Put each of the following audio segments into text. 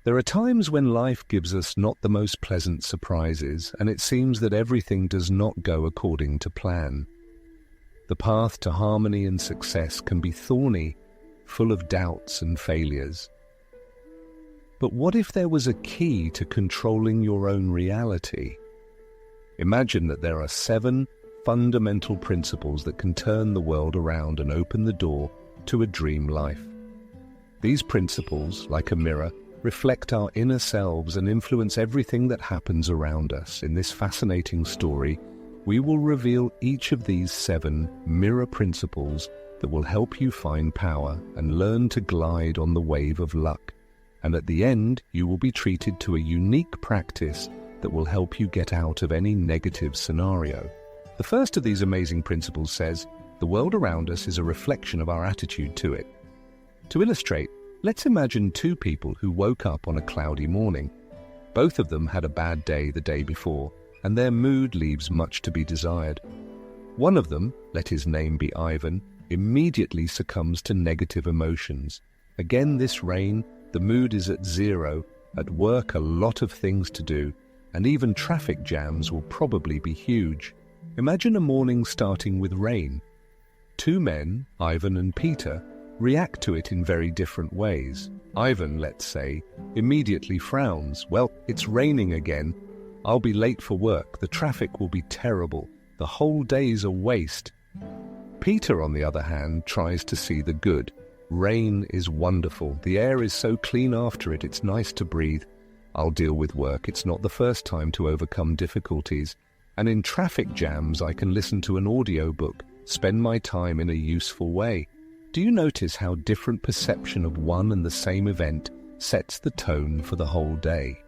There are times when life gives us not the most pleasant surprises, and it seems that everything does not go according to plan. The path to harmony and success can be thorny, full of doubts and failures. But what if there was a key to controlling your own reality? Imagine that there are 7 fundamental principles that can turn the world around and open the door to a dream life. These principles, like a mirror, reflect our inner selves and influence everything that happens around us. In this fascinating story, we will reveal each of these 7 mirror principles that will help you find power and learn to glide on the wave of luck. And at the end, you will be treated to a unique practice that will help you get out of any negative scenario. The first of these amazing principles says, the world around us is a reflection of our attitude to it. To illustrate, let's imagine 2 people who woke up on a cloudy morning. Both of them had a bad day the day before, and their mood leaves much to be desired. One of them, let his name be Ivan, immediately succumbs to negative emotions. Again this rain, the mood is at 0, at work a lot of things to do, and even traffic jams will probably be huge. Imagine a morning starting with rain. 2 men, Ivan and Peter, react to it in very different ways. Ivan, let's say, immediately frowns. Well, it's raining again. I'll be late for work. The traffic will be terrible. The whole day's a waste. Peter, on the other hand, tries to see the good. Rain is wonderful. The air is so clean after it. It's nice to breathe. I'll deal with work. It's not the first time to overcome difficulties. And in traffic jams, I can listen to an audiobook, spend my time in a useful way. Do you notice how different perception of one and the same event sets the tone for the whole day?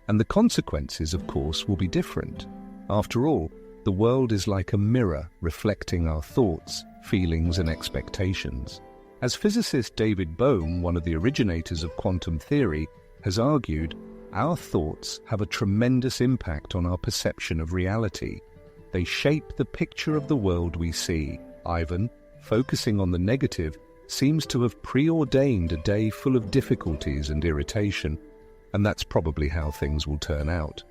And the consequences, of course, will be different. After all, the world is like a mirror reflecting our thoughts, feelings, and expectations. As physicist David Bohm, one of the originators of quantum theory, has argued, our thoughts have a tremendous impact on our perception of reality. They shape the picture of the world we see. Ivan, focusing on the negative, seems to have preordained a day full of difficulties and irritation, and that's probably how things will turn out.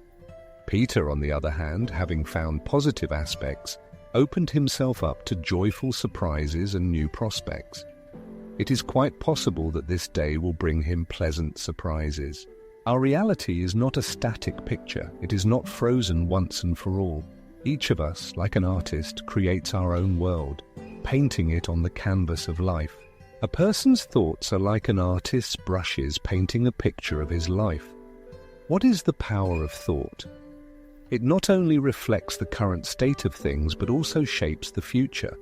Peter, on the other hand, having found positive aspects, opened himself up to joyful surprises and new prospects. It is quite possible that this day will bring him pleasant surprises. Our reality is not a static picture. It is not frozen once and for all. Each of us, like an artist, creates our own world, painting it on the canvas of life. A person's thoughts are like an artist's brushes painting a picture of his life. What is the power of thought? It not only reflects the current state of things, but also shapes the future.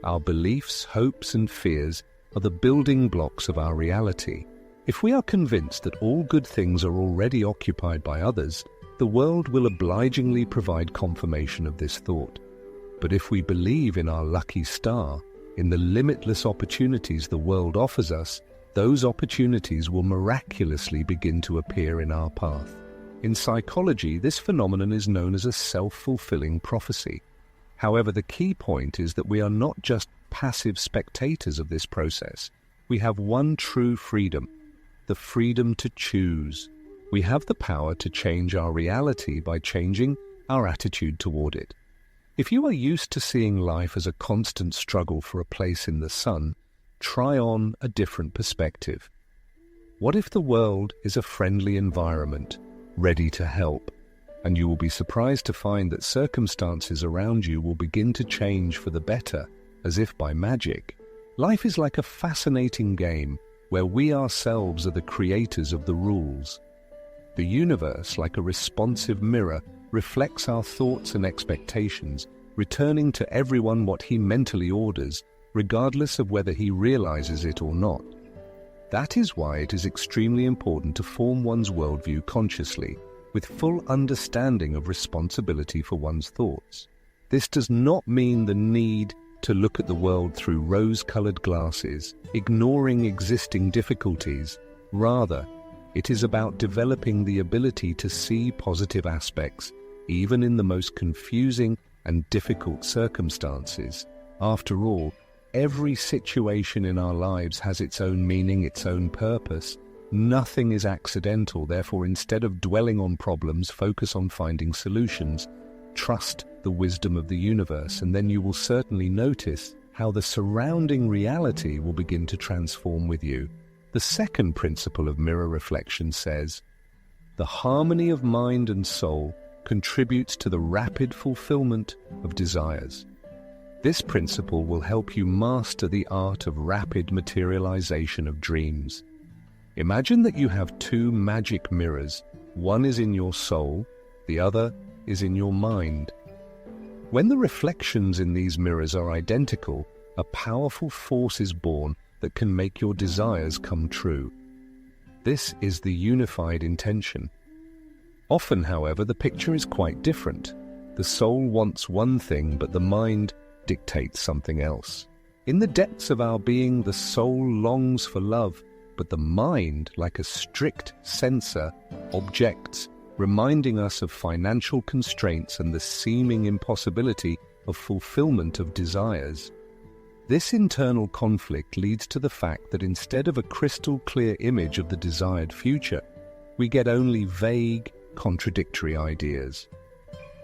Our beliefs, hopes, and fears are the building blocks of our reality. If we are convinced that all good things are already occupied by others, the world will obligingly provide confirmation of this thought. But if we believe in our lucky star, in the limitless opportunities the world offers us, those opportunities will miraculously begin to appear in our path. In psychology, this phenomenon is known as a self-fulfilling prophecy. However, the key point is that we are not just passive spectators of this process. We have one true freedom, the freedom to choose. We have the power to change our reality by changing our attitude toward it. If you are used to seeing life as a constant struggle for a place in the sun, try on a different perspective. What if the world is a friendly environment, ready to help? And you will be surprised to find that circumstances around you will begin to change for the better, as if by magic. Life is like a fascinating game where we ourselves are the creators of the rules. The universe, like a responsive mirror, reflects our thoughts and expectations, returning to everyone what he mentally orders, regardless of whether he realizes it or not. That is why it is extremely important to form one's worldview consciously, with full understanding of responsibility for one's thoughts. This does not mean the need to look at the world through rose-colored glasses, ignoring existing difficulties. Rather, it is about developing the ability to see positive aspects, even in the most confusing and difficult circumstances. After all, every situation in our lives has its own meaning, its own purpose, Nothing is accidental, therefore instead of dwelling on problems, focus on finding solutions. Trust the wisdom of the universe, and then you will certainly notice how the surrounding reality will begin to transform with you. The second principle of mirror reflection says, the harmony of mind and soul contributes to the rapid fulfillment of desires. This principle will help you master the art of rapid materialization of dreams. Imagine that you have two magic mirrors. One is in your soul, the other is in your mind. When the reflections in these mirrors are identical, a powerful force is born that can make your desires come true. This is the unified intention. Often, however, the picture is quite different. The soul wants one thing, but the mind dictates something else. In the depths of our being, the soul longs for love, but the mind, like a strict censor, objects, reminding us of financial constraints and the seeming impossibility of fulfillment of desires. This internal conflict leads to the fact that instead of a crystal clear image of the desired future, we get only vague, contradictory ideas.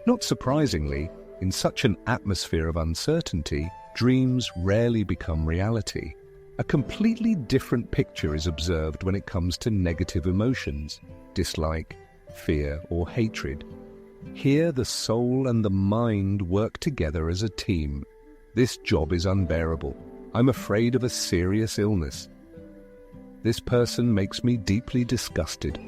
Not surprisingly, in such an atmosphere of uncertainty, dreams rarely become reality. A completely different picture is observed when it comes to negative emotions, dislike, fear, or hatred. Here, the soul and the mind work together as a team. This job is unbearable. I'm afraid of a serious illness. This person makes me deeply disgusted.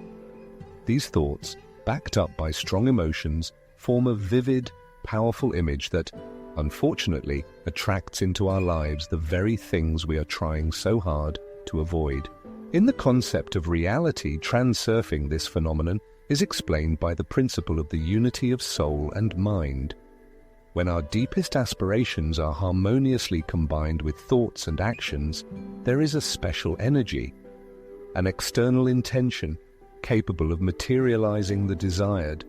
These thoughts, backed up by strong emotions, form a vivid, powerful image that, unfortunately, attracts into our lives the very things we are trying so hard to avoid. In the concept of reality, transurfing this phenomenon is explained by the principle of the unity of soul and mind. When our deepest aspirations are harmoniously combined with thoughts and actions, there is a special energy, an external intention capable of materializing the desired.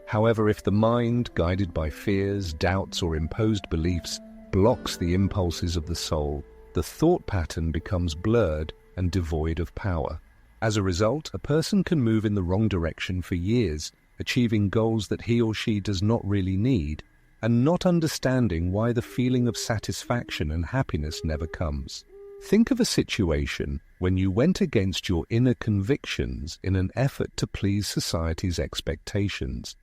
However, if the mind, guided by fears, doubts, or imposed beliefs, blocks the impulses of the soul, the thought pattern becomes blurred and devoid of power. As a result, a person can move in the wrong direction for years, achieving goals that he or she does not really need, and not understanding why the feeling of satisfaction and happiness never comes. Think of a situation when you went against your inner convictions in an effort to please society's expectations.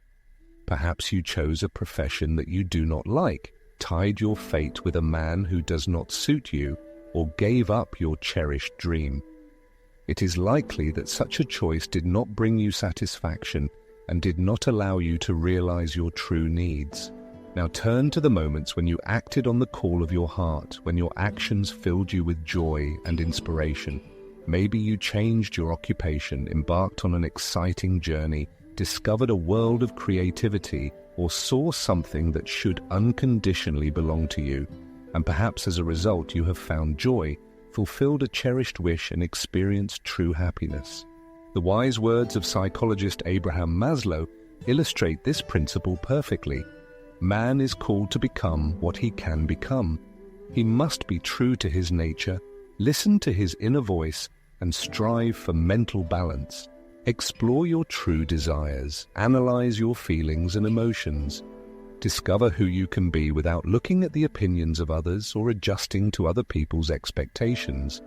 Perhaps you chose a profession that you do not like, tied your fate with a man who does not suit you, or gave up your cherished dream. It is likely that such a choice did not bring you satisfaction and did not allow you to realize your true needs. Now turn to the moments when you acted on the call of your heart, when your actions filled you with joy and inspiration. Maybe you changed your occupation, embarked on an exciting journey, discovered a world of creativity, or saw something that should unconditionally belong to you, and perhaps as a result you have found joy, fulfilled a cherished wish, and experienced true happiness. The wise words of psychologist Abraham Maslow illustrate this principle perfectly. Man is called to become what he can become. He must be true to his nature, listen to his inner voice, and strive for mental balance. Explore your true desires, analyze your feelings and emotions. Discover who you can be without looking at the opinions of others or adjusting to other people's expectations.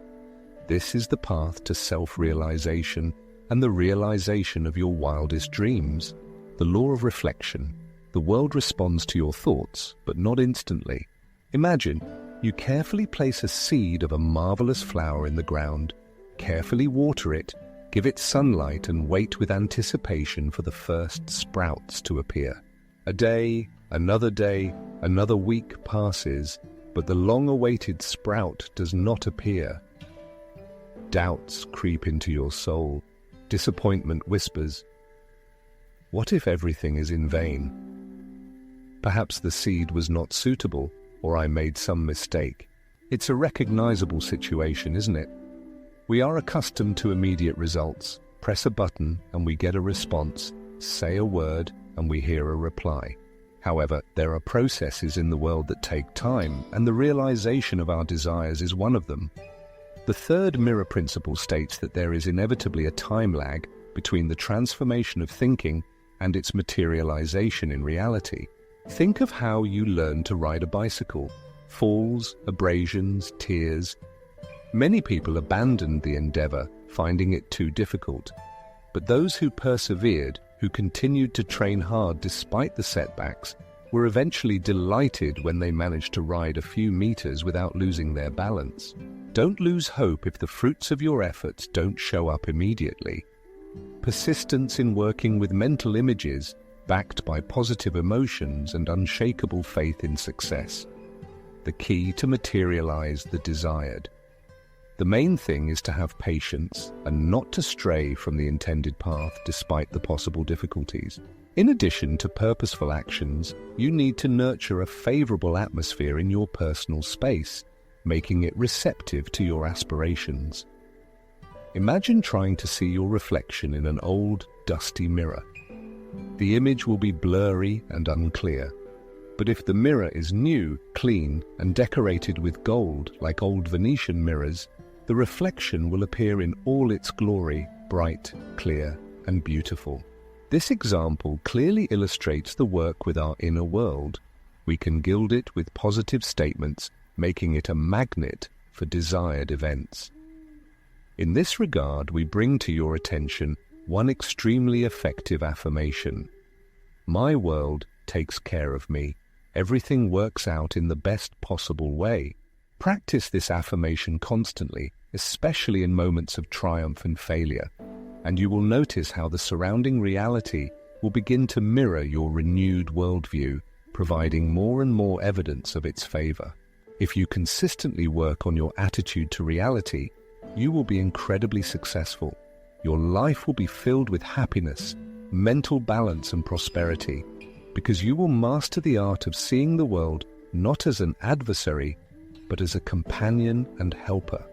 This is the path to self-realization and the realization of your wildest dreams. The law of reflection. The world responds to your thoughts, but not instantly. Imagine you carefully place a seed of a marvelous flower in the ground, carefully water it, give it sunlight, and wait with anticipation for the first sprouts to appear. A day, another week passes, but the long-awaited sprout does not appear. Doubts creep into your soul. Disappointment whispers, "What if everything is in vain? Perhaps the seed was not suitable, or I made some mistake." It's a recognizable situation, isn't it? We are accustomed to immediate results. Press a button and we get a response. Say a word and we hear a reply. However, there are processes in the world that take time, and the realization of our desires is one of them. The third mirror principle states that there is inevitably a time lag between the transformation of thinking and its materialization in reality. Think of how you learn to ride a bicycle. Falls, abrasions, tears. Many people abandoned the endeavor, finding it too difficult. But those who persevered, who continued to train hard despite the setbacks, were eventually delighted when they managed to ride a few meters without losing their balance. Don't lose hope if the fruits of your efforts don't show up immediately. Persistence in working with mental images, backed by positive emotions and unshakable faith in success. The key to materialize the desired. The main thing is to have patience and not to stray from the intended path despite the possible difficulties. In addition to purposeful actions, you need to nurture a favorable atmosphere in your personal space, making it receptive to your aspirations. Imagine trying to see your reflection in an old, dusty mirror. The image will be blurry and unclear. But if the mirror is new, clean, and decorated with gold like old Venetian mirrors, the reflection will appear in all its glory, bright, clear, and beautiful. This example clearly illustrates the work with our inner world. We can gild it with positive statements, making it a magnet for desired events. In this regard, we bring to your attention one extremely effective affirmation. My world takes care of me. Everything works out in the best possible way. Practice this affirmation constantly, especially in moments of triumph and failure, and you will notice how the surrounding reality will begin to mirror your renewed worldview, providing more and more evidence of its favor. If you consistently work on your attitude to reality, you will be incredibly successful. Your life will be filled with happiness, mental balance, and prosperity, because you will master the art of seeing the world not as an adversary, but as a companion and helper.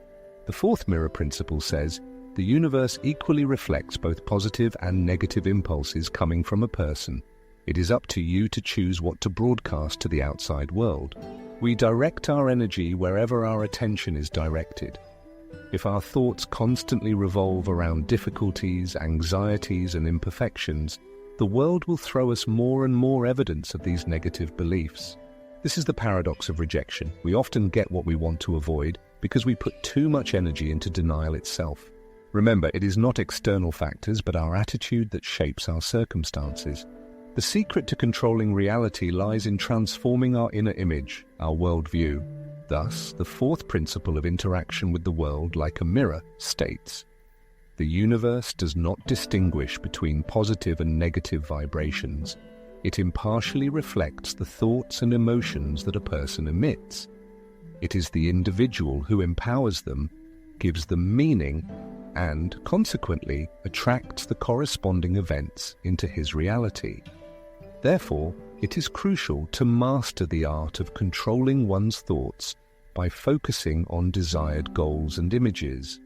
The fourth mirror principle says, the universe equally reflects both positive and negative impulses coming from a person. It is up to you to choose what to broadcast to the outside world. We direct our energy wherever our attention is directed. If our thoughts constantly revolve around difficulties, anxieties, and imperfections, the world will throw us more and more evidence of these negative beliefs. This is the paradox of rejection. We often get what we want to avoid because we put too much energy into denial itself. Remember, it is not external factors, but our attitude that shapes our circumstances. The secret to controlling reality lies in transforming our inner image, our worldview. Thus, the fourth principle of interaction with the world, like a mirror, states, the universe does not distinguish between positive and negative vibrations. It impartially reflects the thoughts and emotions that a person emits. It is the individual who empowers them, gives them meaning, and, consequently, attracts the corresponding events into his reality. Therefore, it is crucial to master the art of controlling one's thoughts by focusing on desired goals and images.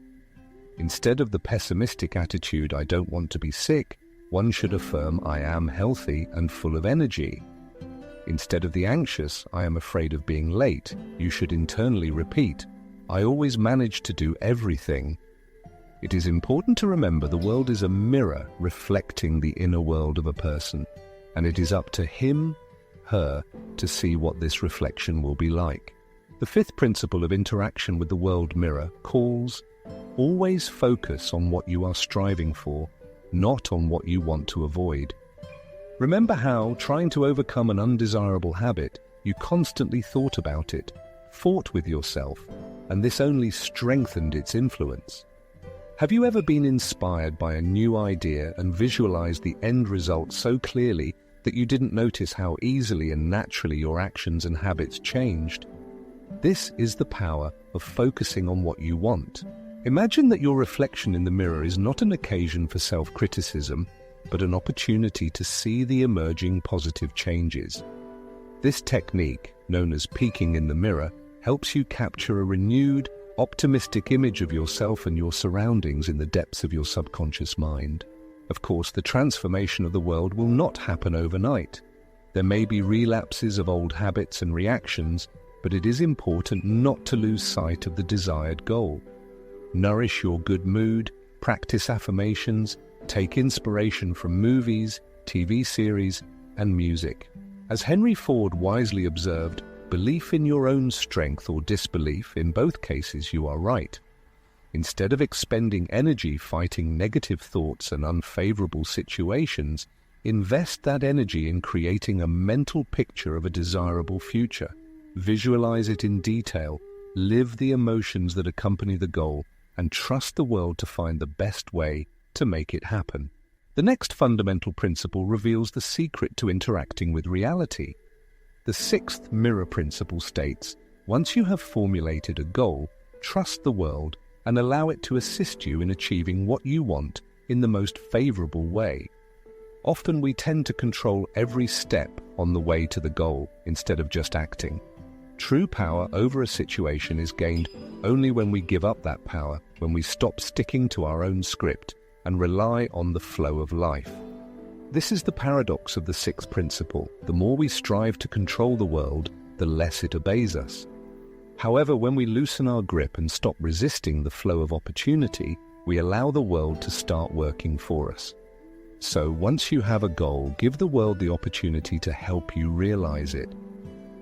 Instead of the pessimistic attitude, I don't want to be sick, one should affirm, I am healthy and full of energy. Instead of the anxious, I am afraid of being late, you should internally repeat, I always manage to do everything. It is important to remember the world is a mirror reflecting the inner world of a person, and it is up to him, her, to see what this reflection will be like. The fifth principle of interaction with the world mirror calls, always focus on what you are striving for, not on what you want to avoid. Remember how, trying to overcome an undesirable habit, you constantly thought about it, fought with yourself, and this only strengthened its influence. Have you ever been inspired by a new idea and visualized the end result so clearly that you didn't notice how easily and naturally your actions and habits changed? This is the power of focusing on what you want. Imagine that your reflection in the mirror is not an occasion for self-criticism, but an opportunity to see the emerging positive changes. This technique, known as peeking in the mirror, helps you capture a renewed, optimistic image of yourself and your surroundings in the depths of your subconscious mind. Of course, the transformation of the world will not happen overnight. There may be relapses of old habits and reactions, but it is important not to lose sight of the desired goal. Nourish your good mood, practice affirmations, take inspiration from movies, TV series, and music. As Henry Ford wisely observed, belief in your own strength or disbelief, in both cases you are right. Instead of expending energy fighting negative thoughts and unfavorable situations, invest that energy in creating a mental picture of a desirable future. Visualize it in detail, live the emotions that accompany the goal, and trust the world to find the best way to make it happen. The next fundamental principle reveals the secret to interacting with reality. The sixth mirror principle states, once you have formulated a goal, trust the world and allow it to assist you in achieving what you want in the most favorable way. Often we tend to control every step on the way to the goal instead of just acting. True power over a situation is gained only when we give up that power, when we stop sticking to our own script and rely on the flow of life. This is the paradox of the sixth principle. The more we strive to control the world, the less it obeys us. However, when we loosen our grip and stop resisting the flow of opportunity, we allow the world to start working for us. So once you have a goal, give the world the opportunity to help you realize it.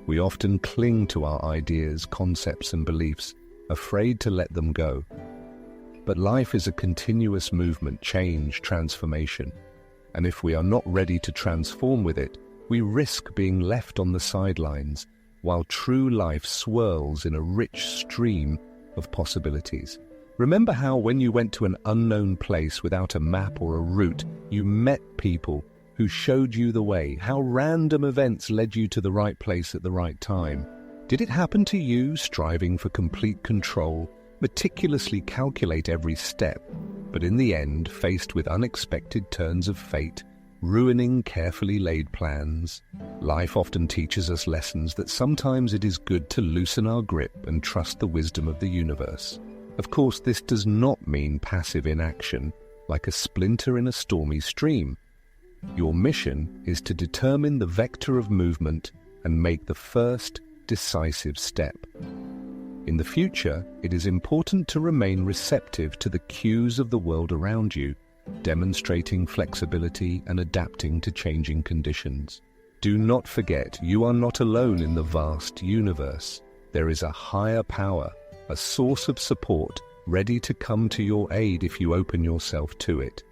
We often cling to our ideas, concepts, and beliefs, afraid to let them go. But life is a continuous movement, change, transformation. And if we are not ready to transform with it, we risk being left on the sidelines, while true life swirls in a rich stream of possibilities. Remember how when you went to an unknown place without a map or a route, you met people who showed you the way, how random events led you to the right place at the right time. Did it happen to you, striving for complete control, meticulously calculate every step, but in the end faced with unexpected turns of fate, ruining carefully laid plans? Life often teaches us lessons that sometimes it is good to loosen our grip and trust the wisdom of the universe. Of course, this does not mean passive inaction, like a splinter in a stormy stream. Your mission is to determine the vector of movement and make the first decisive step. In the future, it is important to remain receptive to the cues of the world around you, demonstrating flexibility and adapting to changing conditions. Do not forget, you are not alone in the vast universe. There is a higher power, a source of support, ready to come to your aid if you open yourself to it.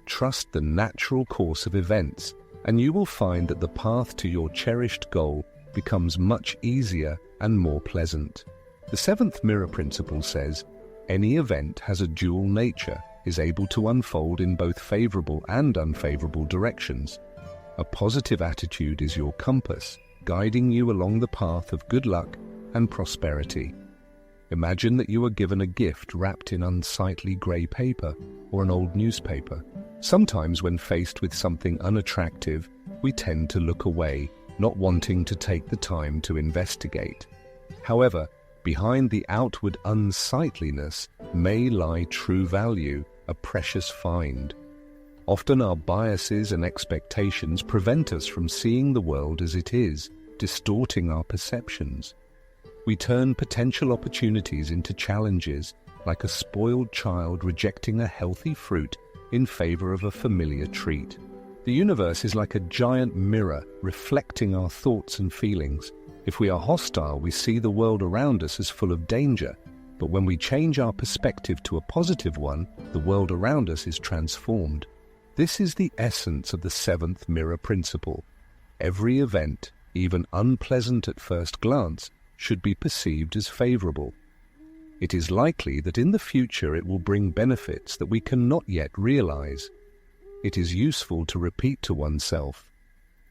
Trust the natural course of events, and you will find that the path to your cherished goal becomes much easier and more pleasant. The seventh mirror principle says, any event has a dual nature, is able to unfold in both favorable and unfavorable directions. A positive attitude is your compass, guiding you along the path of good luck and prosperity. Imagine that you are given a gift wrapped in unsightly grey paper or an old newspaper. Sometimes when faced with something unattractive, we tend to look away, not wanting to take the time to investigate. However, behind the outward unsightliness may lie true value, a precious find. Often our biases and expectations prevent us from seeing the world as it is, distorting our perceptions. We turn potential opportunities into challenges, like a spoiled child rejecting a healthy fruit in favor of a familiar treat. The universe is like a giant mirror reflecting our thoughts and feelings. If we are hostile, we see the world around us as full of danger. But when we change our perspective to a positive one, the world around us is transformed. This is the essence of the seventh mirror principle. Every event, even unpleasant at first glance, should be perceived as favorable. It is likely that in the future it will bring benefits that we cannot yet realize. It is useful to repeat to oneself,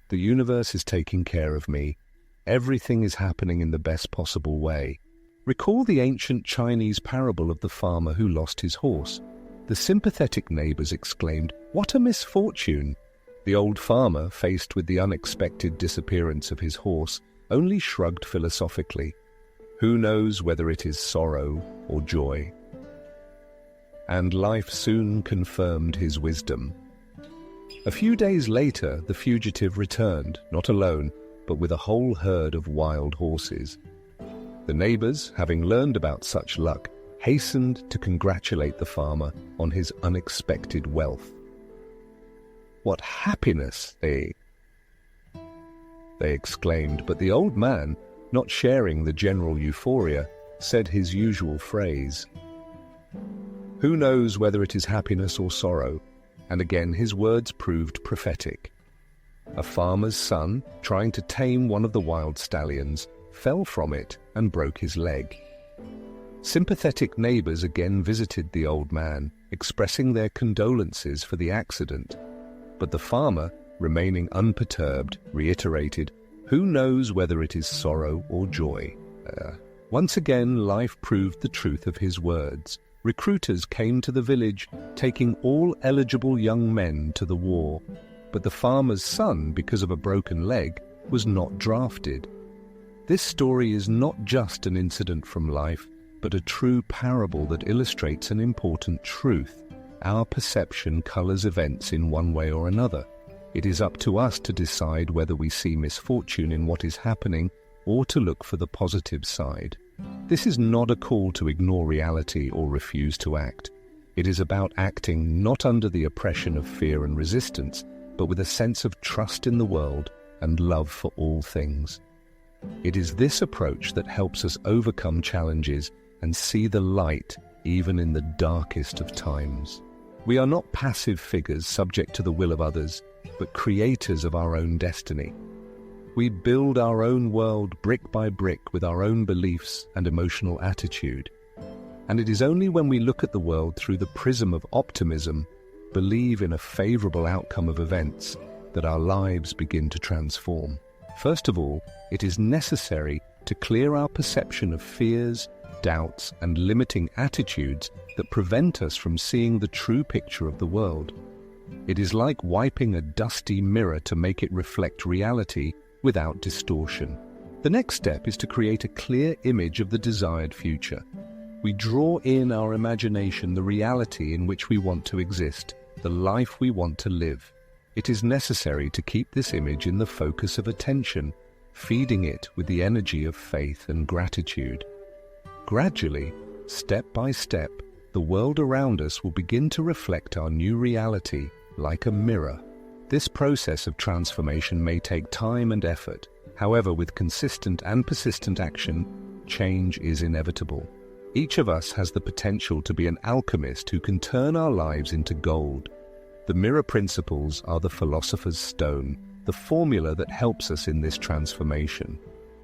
the universe is taking care of me. Everything is happening in the best possible way. Recall the ancient Chinese parable of the farmer who lost his horse. The sympathetic neighbors exclaimed, "What a misfortune!" The old farmer, faced with the unexpected disappearance of his horse, only shrugged philosophically. Who knows whether it is sorrow or joy? And life soon confirmed his wisdom. A few days later, the fugitive returned, not alone, but with a whole herd of wild horses. The neighbors, having learned about such luck, hastened to congratulate the farmer on his unexpected wealth. "What happiness!" they exclaimed, but the old man, not sharing the general euphoria, said his usual phrase, "Who knows whether it is happiness or sorrow?" And again his words proved prophetic. A farmer's son, trying to tame one of the wild stallions, fell from it and broke his leg. Sympathetic neighbors again visited the old man, expressing their condolences for the accident. But the farmer, remaining unperturbed, reiterated, "Who knows whether it is sorrow or joy?" Once again, life proved the truth of his words. Recruiters came to the village, taking all eligible young men to the war. But the farmer's son, because of a broken leg, was not drafted. This story is not just an incident from life, but a true parable that illustrates an important truth. Our perception colors events in one way or another. It is up to us to decide whether we see misfortune in what is happening or to look for the positive side. This is not a call to ignore reality or refuse to act. It is about acting not under the oppression of fear and resistance, but with a sense of trust in the world and love for all things. It is this approach that helps us overcome challenges and see the light even in the darkest of times. We are not passive figures subject to the will of others, but creators of our own destiny. We build our own world brick by brick with our own beliefs and emotional attitude. And it is only when we look at the world through the prism of optimism, believe in a favorable outcome of events, that our lives begin to transform. First of all, it is necessary to clear our perception of fears, doubts, and limiting attitudes that prevent us from seeing the true picture of the world. It is like wiping a dusty mirror to make it reflect reality without distortion. The next step is to create a clear image of the desired future. We draw in our imagination the reality in which we want to exist, the life we want to live. It is necessary to keep this image in the focus of attention, feeding it with the energy of faith and gratitude. Gradually, step by step, the world around us will begin to reflect our new reality like a mirror. This process of transformation may take time and effort. However, with consistent and persistent action, change is inevitable. Each of us has the potential to be an alchemist who can turn our lives into gold. The mirror principles are the philosopher's stone, the formula that helps us in this transformation.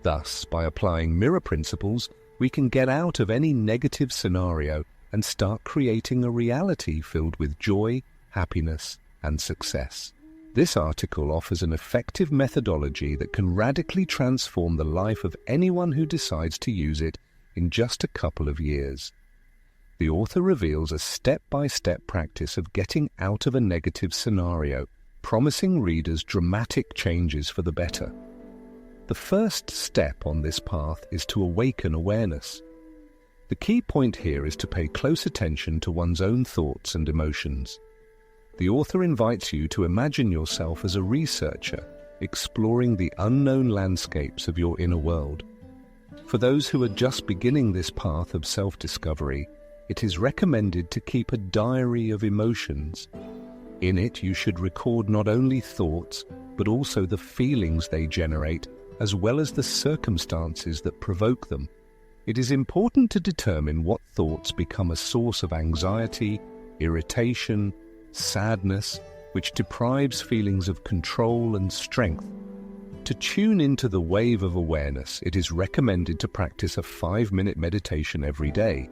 Thus, by applying mirror principles, we can get out of any negative scenario and start creating a reality filled with joy, happiness, and success. This article offers an effective methodology that can radically transform the life of anyone who decides to use it in just a couple of years. The author reveals a step-by-step practice of getting out of a negative scenario, promising readers dramatic changes for the better. The first step on this path is to awaken awareness. The key point here is to pay close attention to one's own thoughts and emotions. The author invites you to imagine yourself as a researcher, exploring the unknown landscapes of your inner world. For those who are just beginning this path of self-discovery, it is recommended to keep a diary of emotions. In it, you should record not only thoughts, but also the feelings they generate, as well as the circumstances that provoke them. It is important to determine what thoughts become a source of anxiety, irritation, sadness, which deprives feelings of control and strength. To tune into the wave of awareness, it is recommended to practice a 5-minute meditation every day.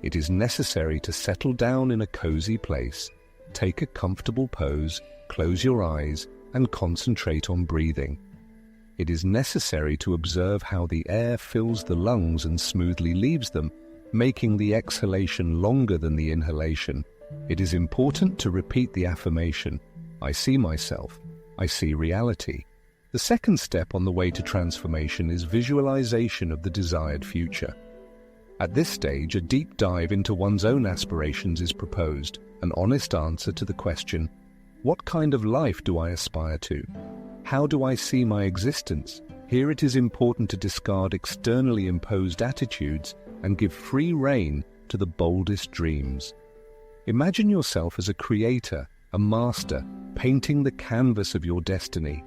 It is necessary to settle down in a cozy place, take a comfortable pose, close your eyes, and concentrate on breathing. It is necessary to observe how the air fills the lungs and smoothly leaves them, making the exhalation longer than the inhalation. It is important to repeat the affirmation, "I see myself, I see reality." The second step on the way to transformation is visualization of the desired future. At this stage, a deep dive into one's own aspirations is proposed, an honest answer to the question, what kind of life do I aspire to? How do I see my existence? Here it is important to discard externally imposed attitudes and give free rein to the boldest dreams. Imagine yourself as a creator, a master, painting the canvas of your destiny.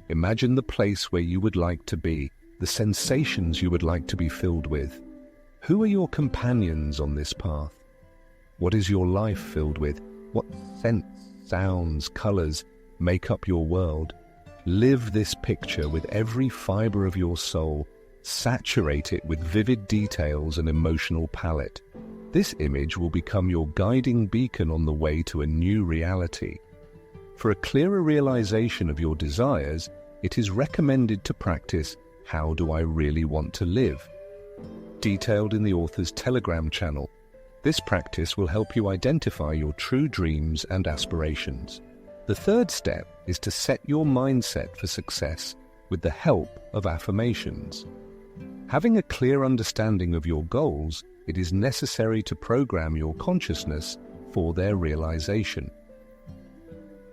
Imagine the place where you would like to be, the sensations you would like to be filled with. Who are your companions on this path? What is your life filled with? What scents, sounds, colors make up your world? Live this picture with every fiber of your soul. Saturate it with vivid details and emotional palette. This image will become your guiding beacon on the way to a new reality. For a clearer realization of your desires, it is recommended to practice "How do I really want to live?" detailed in the author's Telegram channel. This practice will help you identify your true dreams and aspirations. The third step is to set your mindset for success with the help of affirmations. Having a clear understanding of your goals, it is necessary to program your consciousness for their realization.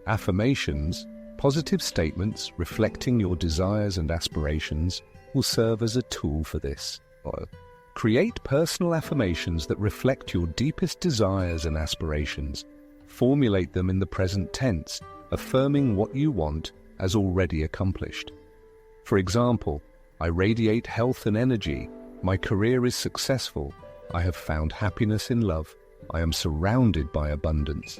Affirmations, positive statements reflecting your desires and aspirations, will serve as a tool for this. Create personal affirmations that reflect your deepest desires and aspirations. Formulate them in the present tense, affirming what you want as already accomplished. For example, I radiate health and energy. My career is successful. I have found happiness in love. I am surrounded by abundance.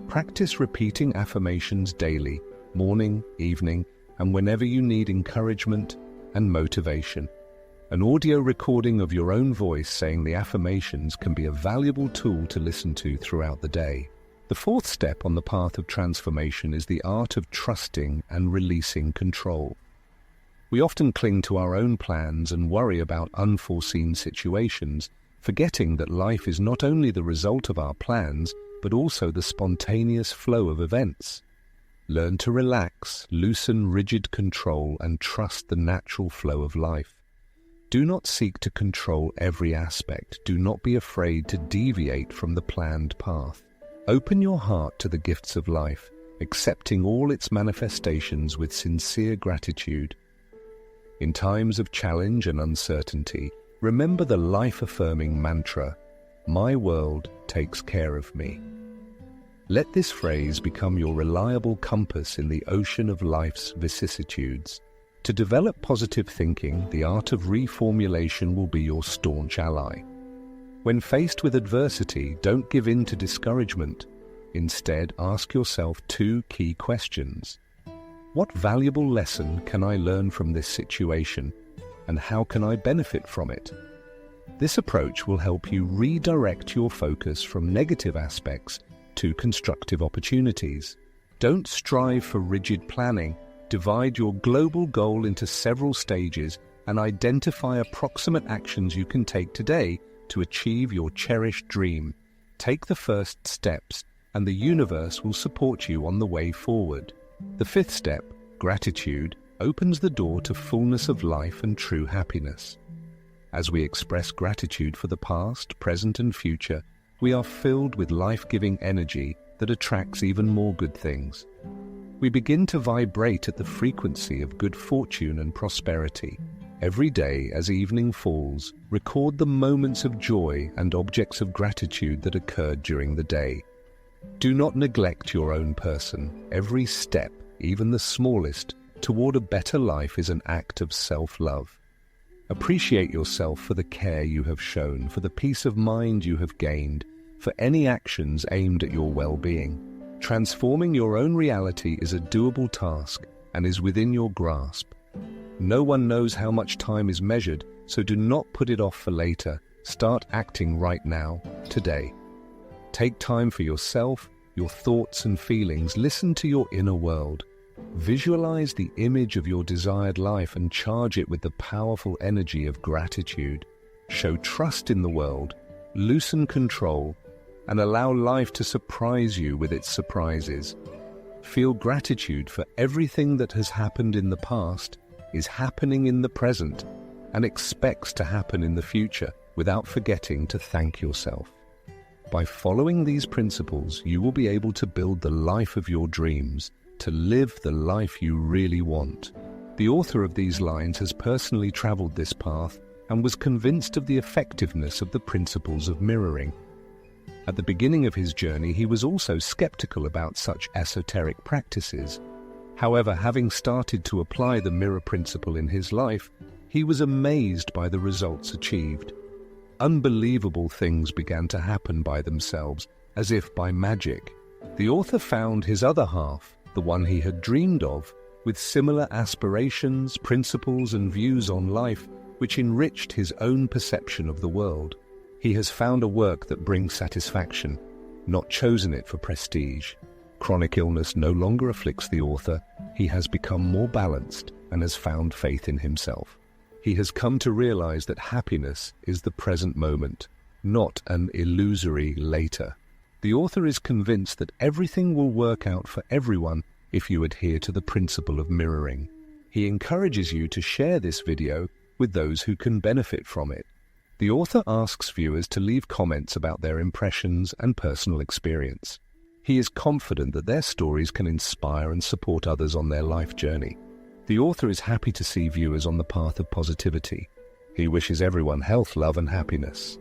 Practice repeating affirmations daily, morning, evening, and whenever you need encouragement and motivation. An audio recording of your own voice saying the affirmations can be a valuable tool to listen to throughout the day. The fourth step on the path of transformation is the art of trusting and releasing control. We often cling to our own plans and worry about unforeseen situations, forgetting that life is not only the result of our plans, but also the spontaneous flow of events. Learn to relax, loosen rigid control, and trust the natural flow of life. Do not seek to control every aspect. Do not be afraid to deviate from the planned path. Open your heart to the gifts of life, accepting all its manifestations with sincere gratitude. In times of challenge and uncertainty, remember the life-affirming mantra, "My world takes care of me." Let this phrase become your reliable compass in the ocean of life's vicissitudes. To develop positive thinking, the art of reformulation will be your staunch ally. When faced with adversity, don't give in to discouragement. Instead, ask yourself two key questions. What valuable lesson can I learn from this situation, and how can I benefit from it? This approach will help you redirect your focus from negative aspects to constructive opportunities. Don't strive for rigid planning. Divide your global goal into several stages and identify approximate actions you can take today to achieve your cherished dream. Take the first steps, and the universe will support you on the way forward. The fifth step, gratitude, opens the door to fullness of life and true happiness. As we express gratitude for the past, present, and future, we are filled with life-giving energy that attracts even more good things. We begin to vibrate at the frequency of good fortune and prosperity. Every day, as evening falls, record the moments of joy and objects of gratitude that occurred during the day. Do not neglect your own person. Every step, even the smallest, toward a better life is an act of self-love. Appreciate yourself for the care you have shown, for the peace of mind you have gained, for any actions aimed at your well-being. Transforming your own reality is a doable task and is within your grasp. No one knows how much time is measured, so do not put it off for later. Start acting right now, today. Take time for yourself, your thoughts and feelings. Listen to your inner world. Visualize the image of your desired life and charge it with the powerful energy of gratitude. Show trust in the world, loosen control, and allow life to surprise you with its surprises. Feel gratitude for everything that has happened in the past, is happening in the present, and expects to happen in the future, without forgetting to thank yourself. By following these principles, you will be able to build the life of your dreams, to live the life you really want. The author of these lines has personally traveled this path and was convinced of the effectiveness of the principles of mirroring. At the beginning of his journey, he was also skeptical about such esoteric practices. However, having started to apply the mirror principle in his life, he was amazed by the results achieved. Unbelievable things began to happen by themselves, as if by magic. The author found his other half, the one he had dreamed of, with similar aspirations, principles, and views on life, which enriched his own perception of the world. He has found a work that brings satisfaction, not chosen it for prestige. Chronic illness no longer afflicts the author. He has become more balanced and has found faith in himself. He has come to realize that happiness is the present moment, not an illusory later. The author is convinced that everything will work out for everyone if you adhere to the principle of mirroring. He encourages you to share this video with those who can benefit from it. The author asks viewers to leave comments about their impressions and personal experience. He is confident that their stories can inspire and support others on their life journey. The author is happy to see viewers on the path of positivity. He wishes everyone health, love, and happiness.